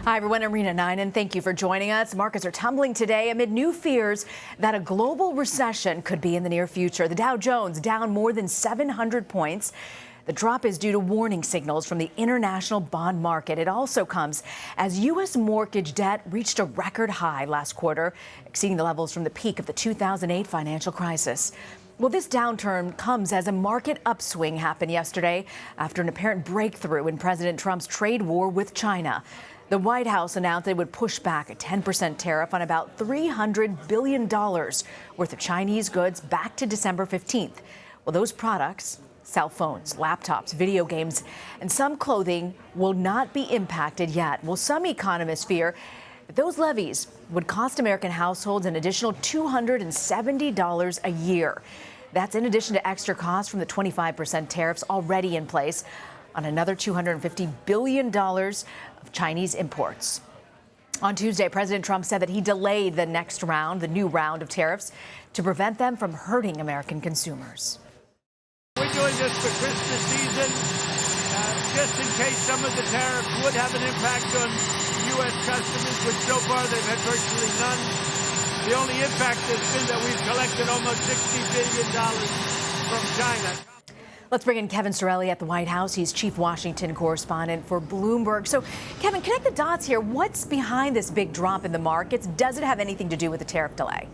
Hi, everyone. I'm Rena Nine, and thank you for joining us. Markets are tumbling today amid new fears that a global recession could be in the near future. The Dow Jones down more than 700 points. The drop is due to warning signals from the international bond market. It also comes as U.S. mortgage debt reached a record high last quarter, exceeding the levels from the peak of the 2008 financial crisis. Well, this downturn comes as a market upswing happened yesterday after an apparent breakthrough in President Trump's trade war with China. The White House announced it would push back a 10% tariff on about $300 billion worth of Chinese goods back to December 15th. Well, those products, cell phones, laptops, video games, and some clothing will not be impacted yet. Well, some economists fear that those levies would cost American households an additional $270 a year. That's in addition to extra costs from the 25% tariffs already in place on another $250 billion of Chinese imports. On Tuesday, President Trump said that he delayed the next round, the new round of tariffs, to prevent them from hurting American consumers. We're doing this for Christmas season, just in case some of the tariffs would have an impact on U.S. customers, which so far they've had virtually none. The only impact has been that we've collected almost $60 billion from China. Let's bring in Kevin Cirilli at the White House. He's chief Washington correspondent for Bloomberg. So, Kevin, connect the dots here. What's behind this big drop in the markets? Does it have anything to do with the tariff delay?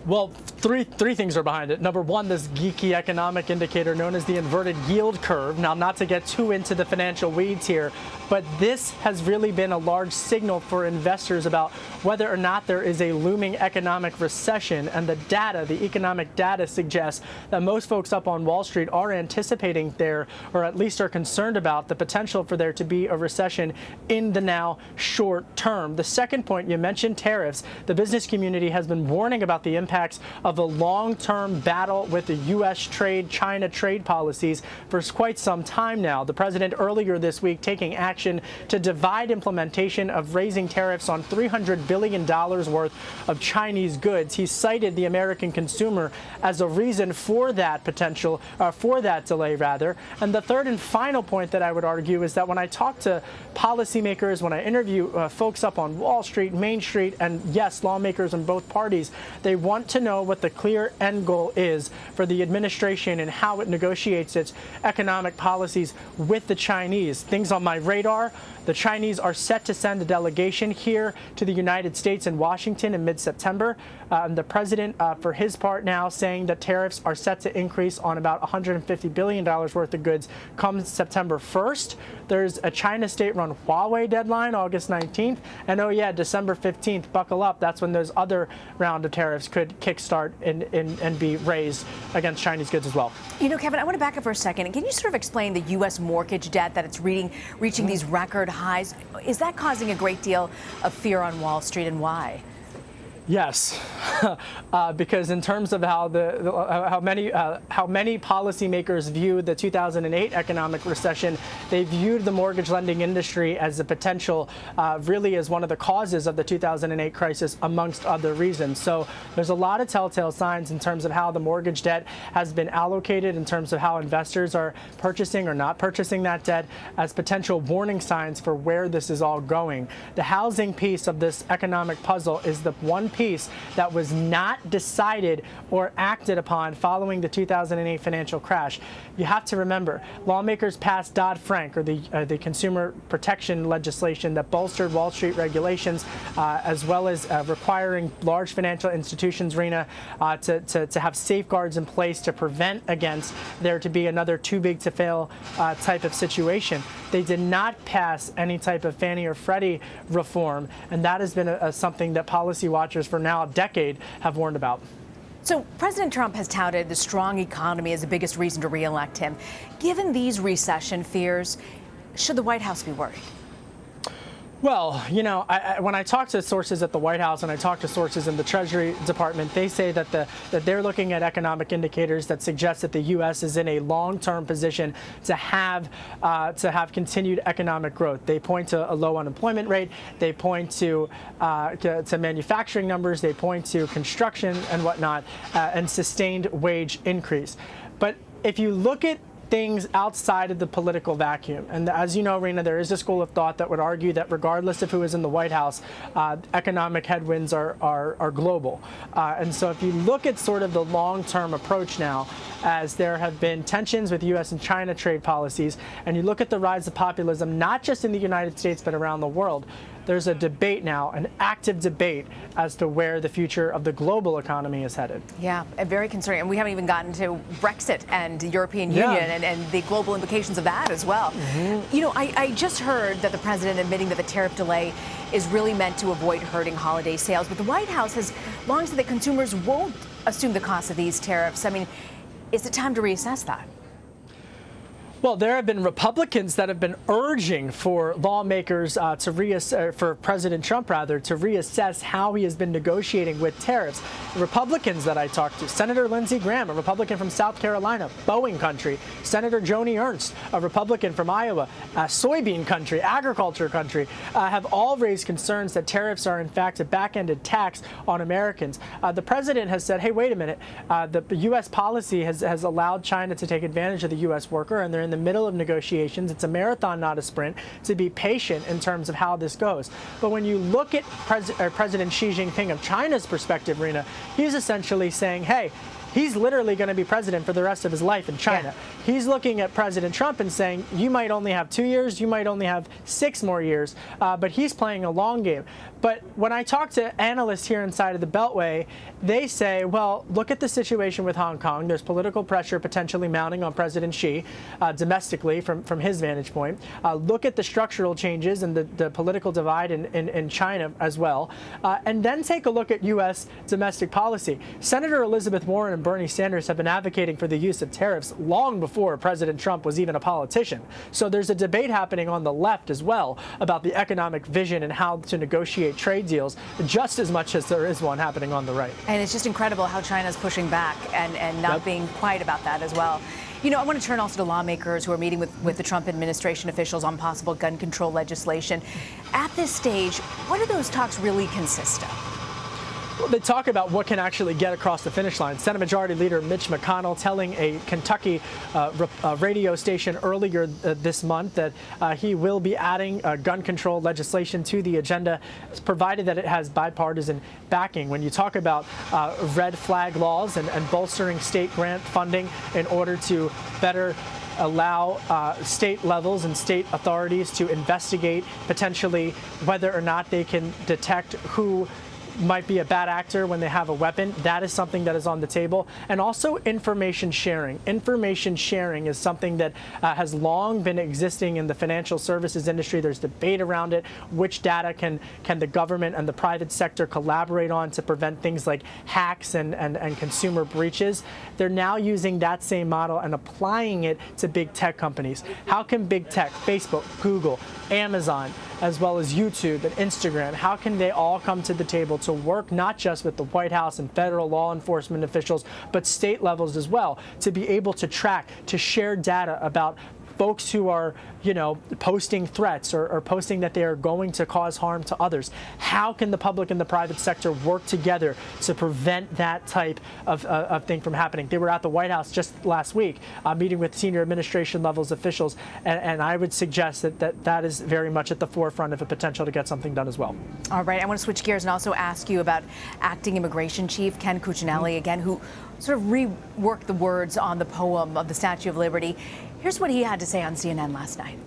Well, three things are behind it. Number one, this geeky economic indicator known as the inverted yield curve. Now, not to get too into the financial weeds here, but this has really been a large signal for investors about whether or not there is a looming economic recession. And the data, the economic data, suggests that most folks up on Wall Street are anticipating there, or at least are concerned about the potential for there to be a recession in the now short term. The second point, you mentioned tariffs. The business community has been warning about the impacts of a long-term battle with the U.S. China trade policies for quite some time now. The president earlier this week taking action to divide implementation of raising tariffs on $300 billion worth of Chinese goods. He cited the American consumer as a reason for that potential, for that delay rather. And the third and final point that I would argue is that when I talk to policymakers, when I interview folks up on Wall Street, Main Street, and yes, lawmakers in both parties, they want to know what the clear end goal is for the administration and how it negotiates its economic policies with the Chinese. Things on my radar: the Chinese are set to send a delegation here to the United States in Washington in mid-September. The president, for his part now, saying that tariffs are set to increase on about $150 billion worth of goods come September 1st. There's a China state-run Huawei deadline, August 19th. And oh yeah, December 15th, buckle up. That's when those other round of tariffs could kickstart and be raised against Chinese goods as well. You know, Kevin, I want to back up for a second. Can you sort of explain the U.S. mortgage debt that it's reaching these record highs? Is that causing a great deal of fear on Wall Street, and why? Yes, because in terms of how many policymakers viewed the 2008 economic recession, they viewed the mortgage lending industry as a potential, really as one of the causes of the 2008 crisis, amongst other reasons. So there's a lot of telltale signs in terms of how the mortgage debt has been allocated, in terms of how investors are purchasing or not purchasing that debt, as potential warning signs for where this is all going. The housing piece of this economic puzzle is the one piece that was not decided or acted upon following the 2008 financial crash. You have to remember, lawmakers passed Dodd-Frank, or the consumer protection legislation that bolstered Wall Street regulations, as well as requiring large financial institutions, Rena, to have safeguards in place to prevent against there to be another too big to fail type of situation. They did not pass any type of Fannie or Freddie reform, and that has been something that policy watchers for now a decade have warned about. So President Trump has touted the strong economy as the biggest reason to re-elect him. Given these recession fears, should the White House be worried? Well, you know, when I talk to sources at the White House and I talk to sources in the Treasury Department, they say that they're looking at economic indicators that suggest that the U.S. is in a long-term position to have continued economic growth. They point to a low unemployment rate. They point to manufacturing numbers. They point to construction and whatnot, and sustained wage increase. But if you look at things outside of the political vacuum. And as you know, Rena, there is a school of thought that would argue that regardless of who is in the White House, economic headwinds are global. And so if you look at sort of the long-term approach now, as there have been tensions with U.S. and China trade policies, and you look at the rise of populism, not just in the United States, but around the world, there's a debate now, an active debate as to where the future of the global economy is headed. Yeah, very concerning. And we haven't even gotten to Brexit and the European Union and the global implications of that as well. You know, I just heard that the president admitting that the tariff delay is really meant to avoid hurting holiday sales. But the White House has long said that consumers won't assume the cost of these tariffs. I mean, is it time to reassess that? Well, there have been Republicans that have been urging for lawmakers for President Trump, to reassess how he has been negotiating with tariffs. The Republicans that I talked to, Senator Lindsey Graham, a Republican from South Carolina, Boeing country, Senator Joni Ernst, a Republican from Iowa, soybean country, agriculture country, have all raised concerns that tariffs are in fact a back-ended tax on Americans. The president has said, hey, wait a minute, the U.S. policy has allowed China to take advantage of the U.S. worker, and they're in the middle of negotiations. It's a marathon, not a sprint, to be patient in terms of how this goes. But when you look at President Xi Jinping of China's perspective, Rena, he's essentially saying, hey, he's literally going to be president for the rest of his life in China. Yeah. He's looking at President Trump and saying, you might only have 2 years, you might only have 6 more years, but he's playing a long game. But when I talk to analysts here inside of the Beltway, they say, well, look at the situation with Hong Kong. There's political pressure potentially mounting on President Xi domestically from his vantage point. Look at the structural changes and the political divide in China as well. And then take a look at U.S. domestic policy. Senator Elizabeth Warren and Bernie Sanders have been advocating for the use of tariffs long before President Trump was even a politician. So there's a debate happening on the left as well about the economic vision and how to negotiate trade deals, just as much as there is one happening on the right. And it's just incredible how China's pushing back and not being quiet about that as well. You know, I want to turn also to lawmakers who are meeting with the Trump administration officials on possible gun control legislation. At this stage, what do those talks really consist of? Well, they talk about what can actually get across the finish line. Senate Majority Leader Mitch McConnell telling a Kentucky radio station earlier this month that he will be adding gun control legislation to the agenda, provided that it has bipartisan backing. When you talk about red flag laws and bolstering state grant funding in order to better allow state levels and state authorities to investigate potentially whether or not they can detect who might be a bad actor when they have a weapon. That is something that is on the table. And also information sharing. Information sharing is something that has long been existing in the financial services industry. There's debate around it. Which data can the government and the private sector collaborate on to prevent things like hacks and consumer breaches? They're now using that same model and applying it to big tech companies. How can big tech, Facebook, Google, Amazon, as well as YouTube and Instagram, how can they all come to the table to work not just with the White House and federal law enforcement officials, but state levels as well, to be able to track, to share data about folks who are, posting threats or posting that they are going to cause harm to others? How can the public and the private sector work together to prevent that type of thing from happening? They were at the White House just last week, meeting with senior administration levels officials, and I would suggest that is very much at the forefront of a potential to get something done as well. All right, I want to switch gears and also ask you about acting immigration chief Ken Cuccinelli, again, who sort of reworked the words on the poem of the Statue of Liberty. Here's what he had to say on CNN last night.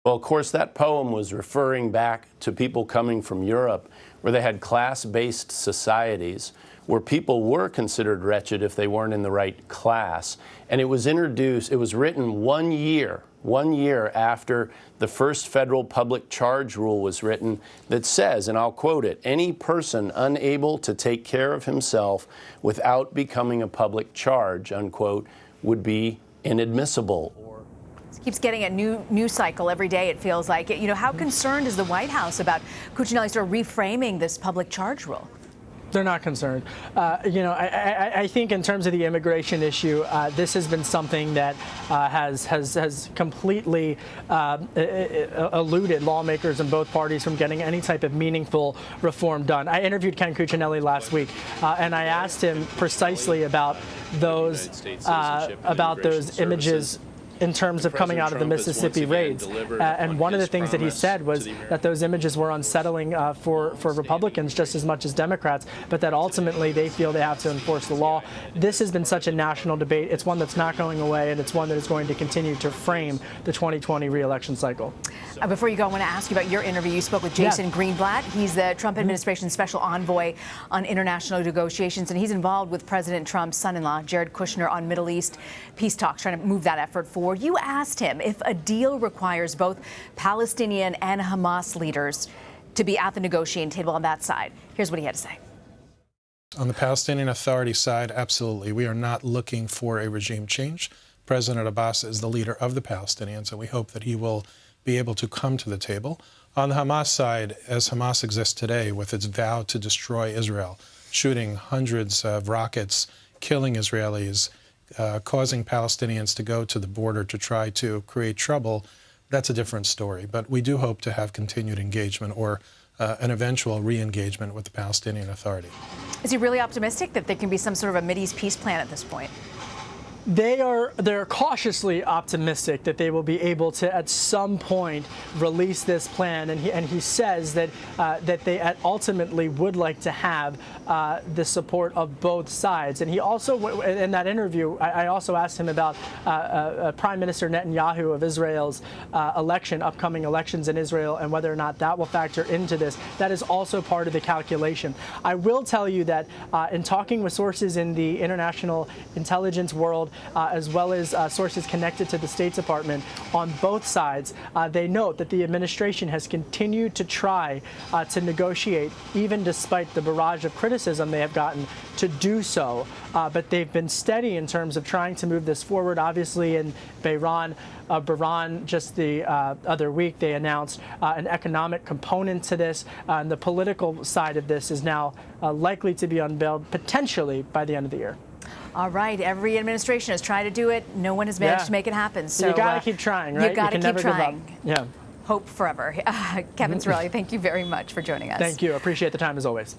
Well, of course, that poem was referring back to people coming from Europe, where they had class-based societies, where people were considered wretched if they weren't in the right class. And it was written 1 year after the first federal public charge rule was written, that says, and I'll quote it, "Any person unable to take care of himself without becoming a public charge," unquote, would be inadmissible. It keeps getting a new news cycle every day, it feels like. How concerned is the White House about Cuccinelli sort of reframing this public charge rule? They're not concerned. I think in terms of the immigration issue, this has been something that has completely eluded lawmakers in both parties from getting any type of meaningful reform done. I interviewed Ken Cuccinelli last week, and I asked him precisely about those images in terms of coming out of the Mississippi raids. And one of the things that he said was that those images were unsettling for Republicans just as much as Democrats, but that ultimately they feel they have to enforce the law. This has been such a national debate. It's one that's not going away, and it's one that is going to continue to frame the 2020 re-election cycle. Before you go, I want to ask you about your interview. You spoke with Jason Greenblatt. He's the Trump administration's special envoy on international negotiations, and he's involved with President Trump's son-in-law, Jared Kushner, on Middle East peace talks, trying to move that effort forward. You asked him if a deal requires both Palestinian and Hamas leaders to be at the negotiating table on that side. Here's what he had to say. On the Palestinian Authority side, absolutely. We are not looking for a regime change. President Abbas is the leader of the Palestinians, and we hope that he will be able to come to the table. On the Hamas side, as Hamas exists today, with its vow to destroy Israel, shooting hundreds of rockets, killing Israelis, causing Palestinians to go to the border to try to create trouble, that's a different story. But we do hope to have continued engagement or an eventual re-engagement with the Palestinian Authority. Is he really optimistic that there can be some sort of a Mideast peace plan at this point? They're cautiously optimistic that they will be able to at some point release this plan, and he says that they ultimately would like to have the support of both sides. And he also, in that interview, I also asked him about Prime Minister Netanyahu of Israel's upcoming elections in Israel, and whether or not that will factor into this. That is also part of the calculation. I will tell you that in talking with sources in the international intelligence world, as well as sources connected to the State Department on both sides, they note that the administration has continued to try to negotiate, even despite the barrage of criticism they have gotten to do so. But they've been steady in terms of trying to move this forward. Obviously, in Bahrain, just the other week, they announced an economic component to this. And the political side of this is now likely to be unveiled potentially by the end of the year. All right. Every administration has tried to do it. No one has managed to make it happen. So you got to keep trying, right? You got to keep trying. Yeah. Hope forever. Kevin Cirilli, thank you very much for joining us. Thank you. Appreciate the time as always.